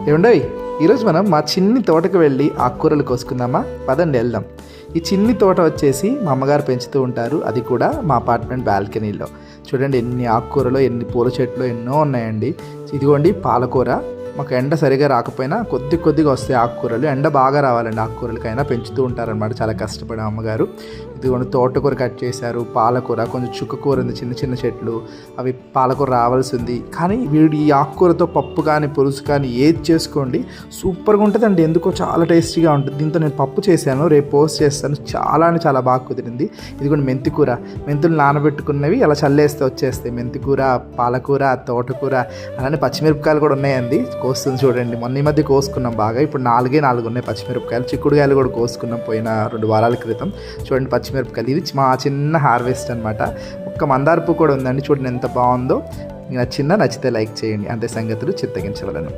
ఏమండోయ్, ఈరోజు మనం మా చిన్ని తోటకు వెళ్ళి ఆకుకూరలు కోసుకుందామా? పదండి వెళ్దాం. ఈ చిన్ని తోట వచ్చేసి మా అమ్మగారు పెంచుతూ ఉంటారు, అది కూడా మా అపార్ట్మెంట్ బాల్కనీలో. చూడండి ఎన్ని ఆకుకూరలు, ఎన్ని పూల చెట్లు ఎన్నో ఉన్నాయండి. ఇదిగోండి పాలకూర. మాకు ఎండ సరిగా రాకపోయినా కొద్దిగా వస్తాయి ఆకుకూరలు. ఎండ బాగా రావాలండి ఆకుకూరలకైనా, పెంచుతూ ఉంటారనమాట చాలా కష్టపడి అమ్మగారు. ఇదిగోండి తోటకూర కట్ చేశారు, పాలకూర, కొంచెం చుక్కకూర ఉంది, చిన్న చెట్లు. అవి పాలకూర రావాల్సి ఉంది. కానీ వీడు ఈ ఆకుకూరతో పప్పు కానీ పులుసు కానీ ఏది చేసుకోండి సూపర్గా ఉంటుందండి. ఎందుకో చాలా టేస్టీగా ఉంటుంది. దీంతో నేను పప్పు చేశాను, రేపు పోస్ట్ చేస్తాను. చాలా బాగా కుదిరింది. ఇదిగోండి మెంతికూర, మెంతులు నానబెట్టుకున్నవి అలా చల్లేస్తే వచ్చేస్తాయి. మెంతికూర, పాలకూర, తోటకూర, అలానే పచ్చిమిరపకాయలు కూడా ఉన్నాయండి. కోస్తుంది చూడండి. మొన్న ఈ మధ్య కోసుకున్నాం బాగా. ఇప్పుడు 4 ఉన్నాయి పచ్చిమిరపకాయలు. చిక్కుడుకాయలు కూడా కోసుకున్నాం పోయిన 2 వారాల క్రితం. చూడండి పచ్చిమిరపకాయలు, ఇది మా చిన్న హార్వెస్ట్ అనమాట. ఒక్క మందార పువ్వు కూడా ఉందండి. చూడండి ఎంత బాగుందో. నచ్చితే లైక్ చేయండి. అంతే సంగతులు చిత్తగించవలను.